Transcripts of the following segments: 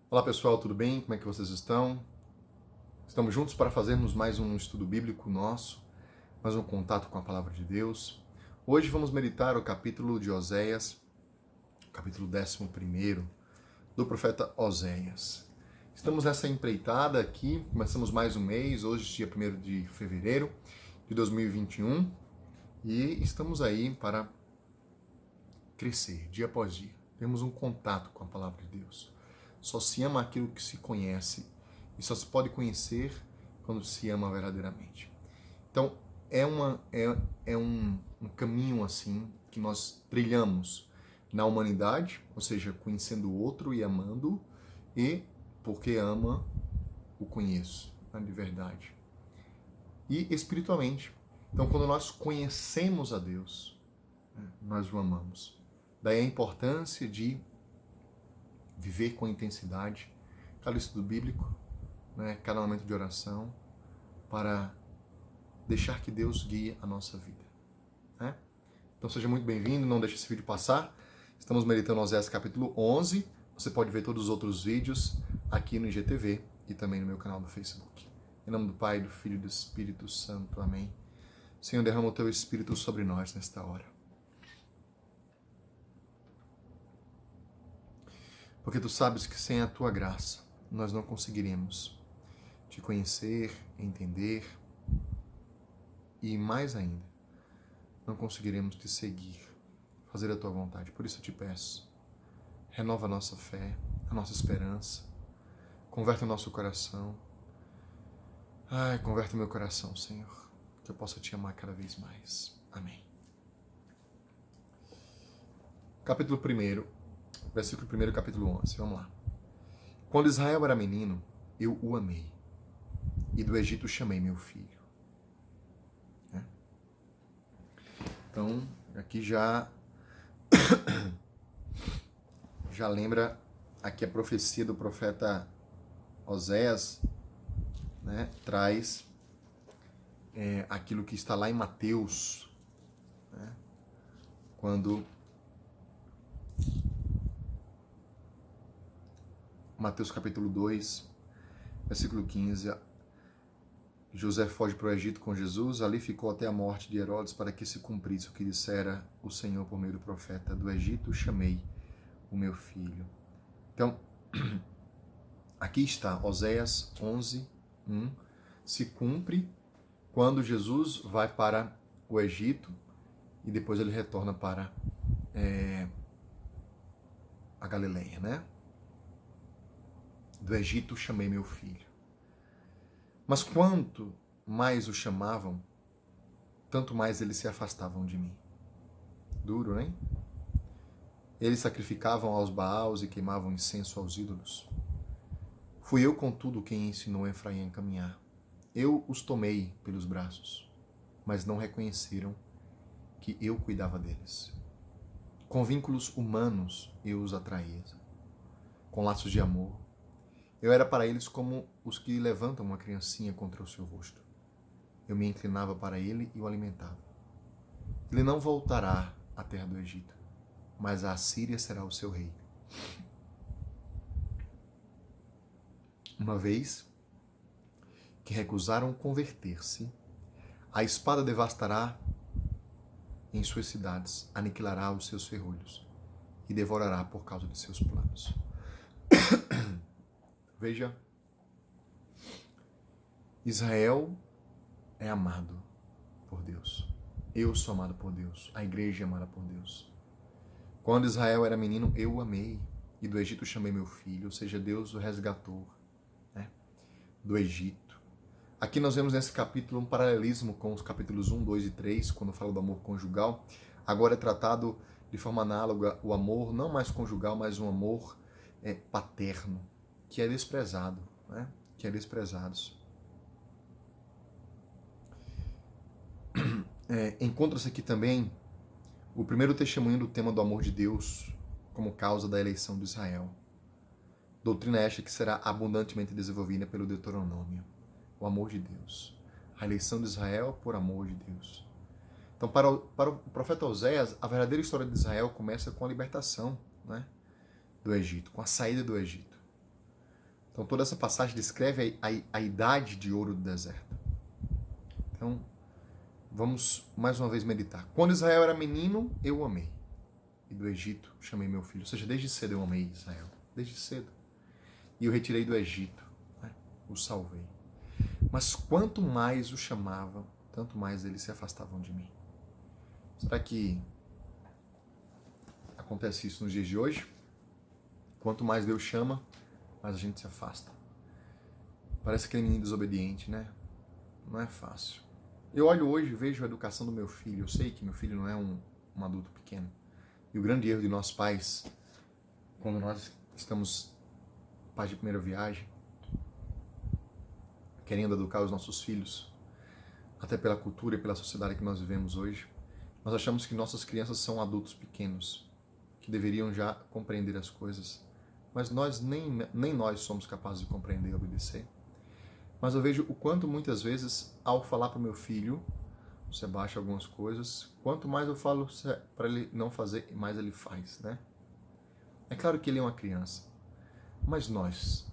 Olá pessoal, tudo bem? Como é que vocês estão? Estamos juntos para fazermos mais um estudo bíblico nosso, mais um contato com a palavra de Deus. Hoje vamos meditar o capítulo de Oséias, capítulo 11 do profeta Oséias. Estamos nessa empreitada aqui, começamos mais um mês, hoje dia 1º de fevereiro de 2021 e estamos aí para crescer dia após dia. Temos um contato com a palavra de Deus. Só se ama aquilo que se conhece e só se pode conhecer quando se ama verdadeiramente. Então, é um caminho assim que nós trilhamos na humanidade, ou seja, conhecendo o outro e amando, e porque ama, o conheço, né, de verdade. E espiritualmente. Então, quando nós conhecemos a Deus, né, nós o amamos. Daí a importância de viver com intensidade cada estudo bíblico, né, cada momento de oração, para deixar que Deus guie a nossa vida. Né? Então seja muito bem-vindo, não deixe esse vídeo passar. Estamos meditando Oséias capítulo 11. Você pode ver todos os outros vídeos aqui no IGTV e também no meu canal do Facebook. Em nome do Pai, do Filho e do Espírito Santo. Amém. Senhor, derrama o Teu Espírito sobre nós nesta hora. Porque Tu sabes que sem a Tua graça nós não conseguiremos Te conhecer, entender e, mais ainda, não conseguiremos Te seguir, fazer a Tua vontade. Por isso eu Te peço, renova a nossa fé, a nossa esperança, converte o nosso coração. Ai, converte o meu coração, Senhor, que eu possa Te amar cada vez mais. Amém. Capítulo 1, versículo 1, capítulo 11. Vamos lá. Quando Israel era menino, eu o amei, e do Egito chamei meu filho. Então, aqui já lembra aqui a profecia do profeta Oséias, né, traz aquilo que está lá em Mateus, né, quando Mateus capítulo 2, versículo 15, José foge para o Egito com Jesus, ali ficou até a morte de Herodes para que se cumprisse o que dissera o Senhor por meio do profeta: do Egito chamei o meu filho. Então, aqui está, Oséias 11, 1, se cumpre quando Jesus vai para o Egito e depois ele retorna para a Galileia, né? Do Egito chamei meu filho. Mas quanto mais o chamavam, tanto mais eles se afastavam de mim. Duro, né? Eles sacrificavam aos Baals e queimavam incenso aos ídolos. Fui eu, contudo, quem ensinou Efraim a caminhar. Eu os tomei pelos braços, mas não reconheceram que eu cuidava deles. Com vínculos humanos eu os atraía, com laços de amor. Eu era para eles como os que levantam uma criancinha contra o seu rosto. Eu me inclinava para ele e o alimentava. Ele não voltará à terra do Egito, mas a Assíria será o seu rei. Uma vez que recusaram converter-se, a espada devastará em suas cidades, aniquilará os seus ferrolhos e devorará por causa de seus planos. Veja, Israel é amado por Deus. Eu sou amado por Deus. A igreja é amada por Deus. Quando Israel era menino, eu o amei, e do Egito chamei meu filho, ou seja, Deus o resgatou, né, do Egito. Aqui nós vemos nesse capítulo um paralelismo com os capítulos 1, 2 e 3, quando fala do amor conjugal. Agora é tratado de forma análoga o amor, não mais conjugal, mas um amor paterno, que é desprezado, né? Que é desprezado. Encontra-se aqui também o primeiro testemunho do tema do amor de Deus como causa da eleição de Israel. Doutrina esta que será abundantemente desenvolvida pelo Deuteronômio. O amor de Deus. A eleição de Israel por amor de Deus. Então, para o profeta Oséias, a verdadeira história de Israel começa com a libertação, né, do Egito, com a saída do Egito. Então toda essa passagem descreve a idade de ouro do deserto. Então, vamos mais uma vez meditar. Quando Israel era menino, eu o amei. E do Egito chamei meu filho. Ou seja, desde cedo eu amei Israel. Desde cedo. E o retirei do Egito. Né? O salvei. Mas quanto mais o chamava, tanto mais eles se afastavam de mim. Será que acontece isso nos dias de hoje? Quanto mais Deus chama, mais a gente se afasta. Parece aquele menino desobediente, né? Não é fácil. Eu olho hoje e vejo a educação do meu filho. Eu sei que meu filho não é um adulto pequeno. E o grande erro de nós pais, quando nós estamos pais de primeira viagem, querendo educar os nossos filhos, até pela cultura e pela sociedade que nós vivemos hoje, nós achamos que nossas crianças são adultos pequenos, que deveriam já compreender as coisas. Mas nós nem nós somos capazes de compreender e obedecer. Mas eu vejo o quanto muitas vezes, ao falar para o meu filho, você baixa algumas coisas, quanto mais eu falo para ele não fazer, mais ele faz, né? É claro que ele é uma criança, mas nós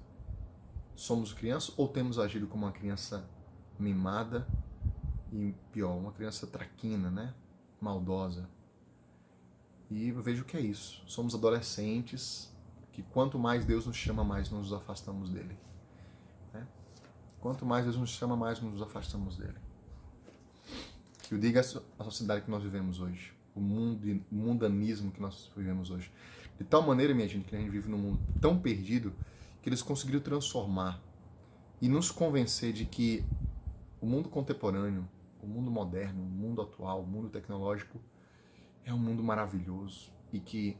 somos criança ou temos agido como uma criança mimada e pior, uma criança traquina, né? Maldosa. E eu vejo que é isso. Somos adolescentes que quanto mais Deus nos chama, mais nos afastamos dele. Né? Quanto mais Deus nos chama, mais nos afastamos dele. Que o diga a sociedade que nós vivemos hoje, o mundanismo que nós vivemos hoje. De tal maneira, minha gente, que a gente vive num mundo tão perdido que eles conseguiram transformar e nos convencer de que o mundo contemporâneo, o mundo moderno, o mundo atual, o mundo tecnológico é um mundo maravilhoso e que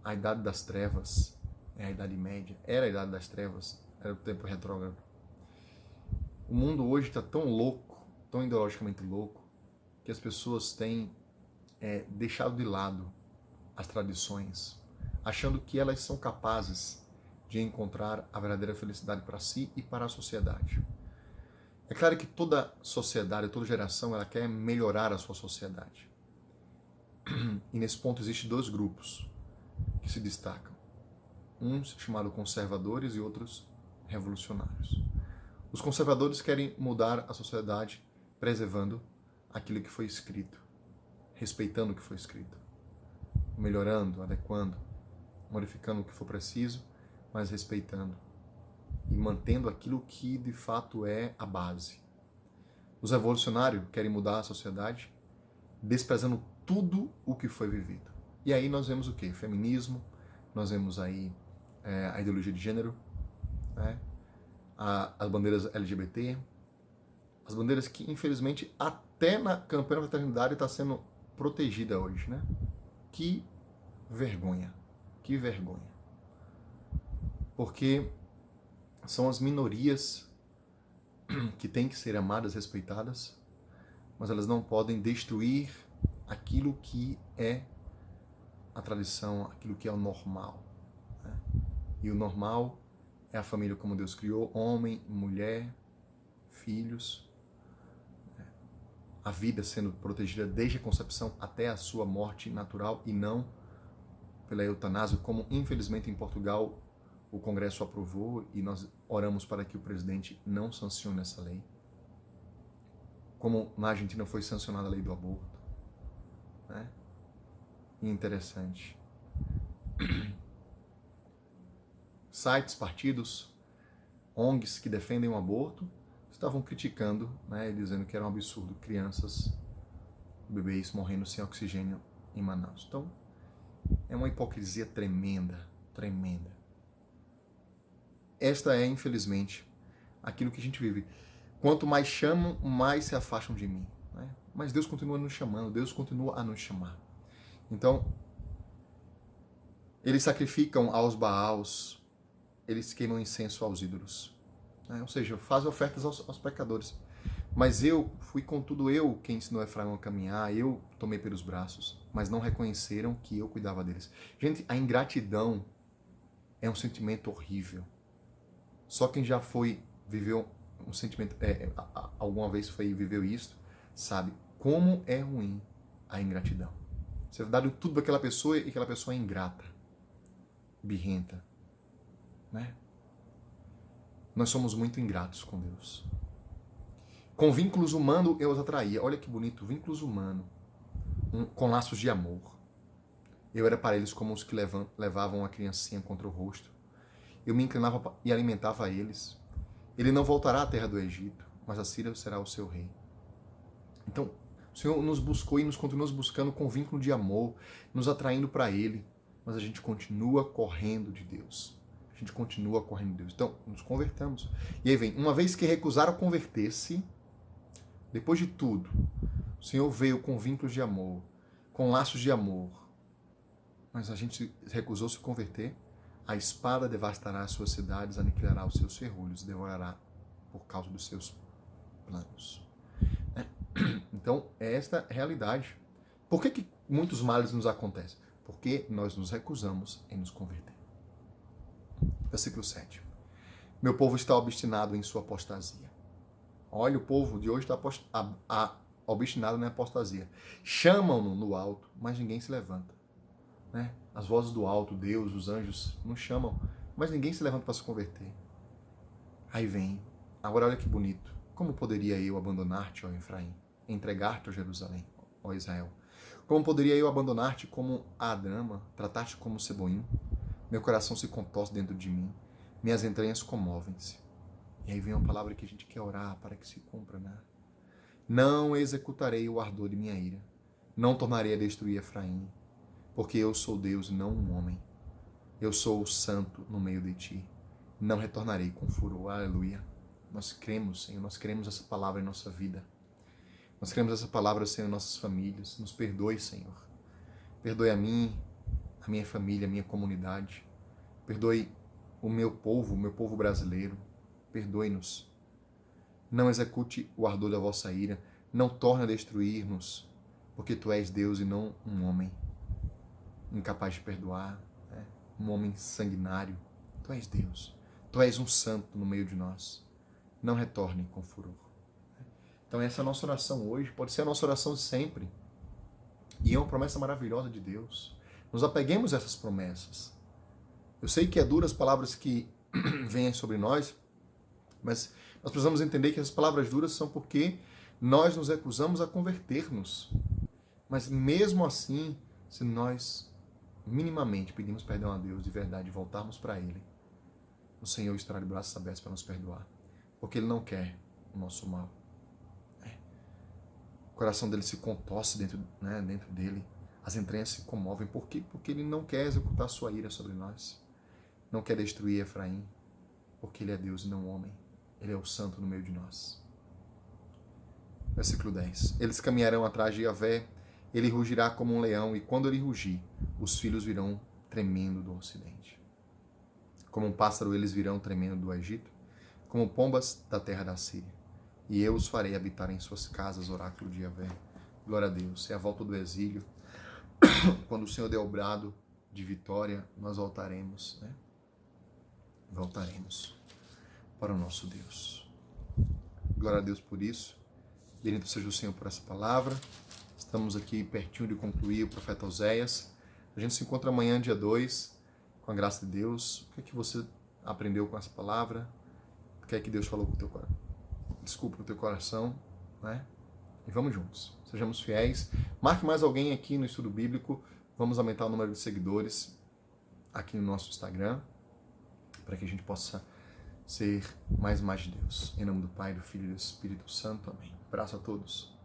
a idade das trevas é a idade média, era a idade das trevas, era o tempo retrógrado. O mundo hoje está tão louco, tão ideologicamente louco, que as pessoas têm deixado de lado as tradições, achando que elas são capazes de encontrar a verdadeira felicidade para si e para a sociedade. É claro que toda sociedade, toda geração, ela quer melhorar a sua sociedade. E nesse ponto existem dois grupos que se destacam. Uns chamados conservadores e outros revolucionários. Os conservadores querem mudar a sociedade preservando aquilo que foi escrito, respeitando o que foi escrito, melhorando, adequando, modificando o que for preciso, mas respeitando e mantendo aquilo que de fato é a base. Os revolucionários querem mudar a sociedade desprezando tudo o que foi vivido. E aí nós vemos o quê? Feminismo, nós vemos aí a ideologia de gênero, né? As bandeiras LGBT, as bandeiras que infelizmente até na campanha da fraternidade está sendo protegida hoje, né? Que vergonha, que vergonha. Porque são as minorias que têm que ser amadas, respeitadas, mas elas não podem destruir aquilo que é a tradição, aquilo que é o normal. Né? E o normal é a família como Deus criou, homem, mulher, filhos, né? A vida sendo protegida desde a concepção até a sua morte natural e não pela eutanásia, como infelizmente em Portugal o Congresso aprovou e nós oramos para que o presidente não sancione essa lei. Como na Argentina foi sancionada a lei do aborto. Né? Interessante. Sites, partidos, ONGs que defendem o aborto estavam criticando, né, dizendo que era um absurdo crianças, bebês morrendo sem oxigênio em Manaus. Então, é uma hipocrisia tremenda, tremenda. Esta é, infelizmente, aquilo que a gente vive. Quanto mais chamam, mais se afastam de mim. Né? Mas Deus continua nos chamando, Deus continua a nos chamar. Então, eles sacrificam aos Baals, eles queimam incenso aos ídolos. Né? Ou seja, fazem ofertas aos pecadores. Mas contudo, eu quem ensinou Efraim a caminhar, eu tomei pelos braços, mas não reconheceram que eu cuidava deles. Gente, a ingratidão é um sentimento horrível. Só quem já viveu um sentimento, alguma vez viveu isso, sabe como é ruim a ingratidão. Você dá tudo para aquela pessoa e aquela pessoa é ingrata, birrenta, né? Nós somos muito ingratos com Deus. Com vínculos humanos eu os atraía. Olha que bonito, vínculos humanos, com laços de amor. Eu era para eles como os que levavam a criancinha contra o rosto. Eu me inclinava e alimentava eles. Ele não voltará à terra do Egito, mas a Síria será o seu rei. Então, o Senhor nos buscou e nos continua buscando com vínculo de amor, nos atraindo para Ele, mas a gente continua correndo de Deus. A gente continua correndo de Deus. Então, nos convertamos. E aí vem, uma vez que recusaram converter-se, depois de tudo, o Senhor veio com vínculos de amor, com laços de amor, mas a gente recusou se converter, a espada devastará as suas cidades, aniquilará os seus ferrolhos, devorará por causa dos seus planos. Então, é esta realidade. Por que muitos males nos acontecem? Porque nós nos recusamos em nos converter. Versículo 7. Meu povo está obstinado em sua apostasia. Olha, o povo de hoje está obstinado na apostasia. Chamam-no no alto, mas ninguém se levanta. Né? As vozes do alto, Deus, os anjos, nos chamam, mas ninguém se levanta para se converter. Aí vem, agora olha que bonito. Como poderia eu abandonar-te, ó Efraim? Entregar-te, ó Jerusalém, ó Israel? Como poderia eu abandonar-te como a dama, tratar-te como ceboim? Meu coração se contorce dentro de mim, minhas entranhas comovem-se. E aí vem uma palavra que a gente quer orar para que se cumpra, né? Não executarei o ardor de minha ira, não tornarei a destruir Efraim, porque eu sou Deus e não um homem. Eu sou o santo no meio de ti, não retornarei com furor. Aleluia. Nós cremos, Senhor, nós queremos essa palavra em nossa vida. Nós queremos essa palavra, Senhor, em nossas famílias. Nos perdoe, Senhor. Perdoe a mim, a minha família, a minha comunidade. Perdoe o meu povo brasileiro. Perdoe-nos. Não execute o ardor da vossa ira. Não torne a destruir-nos, porque Tu és Deus e não um homem incapaz de perdoar, né? Um homem sanguinário. Tu és Deus. Tu és um santo no meio de nós. Não retorne com furor. Então essa é a nossa oração hoje, pode ser a nossa oração sempre. E é uma promessa maravilhosa de Deus. Nos apeguemos a essas promessas. Eu sei que é duras palavras que vêm sobre nós, mas nós precisamos entender que essas palavras duras são porque nós nos recusamos a converter-nos. Mas mesmo assim, se nós minimamente pedimos perdão a Deus de verdade e voltarmos para Ele, o Senhor estará de braços abertos para nos perdoar. Porque Ele não quer o nosso mal. O coração dele se contorce dentro dele. As entranhas se comovem. Por quê? Porque Ele não quer executar sua ira sobre nós. Não quer destruir Efraim. Porque Ele é Deus e não homem. Ele é o santo no meio de nós. Versículo 10. Eles caminharão atrás de Yahvé. Ele rugirá como um leão. E quando ele rugir, os filhos virão tremendo do ocidente. Como um pássaro eles virão tremendo do Egito. Como pombas da terra da Síria. E eu os farei habitar em suas casas, oráculo de Yahvé. Glória a Deus. É a volta do exílio. Quando o Senhor der o brado de vitória, nós voltaremos, né? Voltaremos para o nosso Deus. Glória a Deus por isso. Bendito seja o Senhor por essa palavra. Estamos aqui pertinho de concluir o profeta Oséias. A gente se encontra amanhã, dia 2, com a graça de Deus. O que é que você aprendeu com essa palavra? O que é que Deus falou com o teu coração? Desculpa, no teu coração, né? E vamos juntos. Sejamos fiéis. Marque mais alguém aqui no estudo bíblico. Vamos aumentar o número de seguidores aqui no nosso Instagram, para que a gente possa ser mais de Deus. Em nome do Pai, do Filho e do Espírito Santo. Amém. Abraço a todos.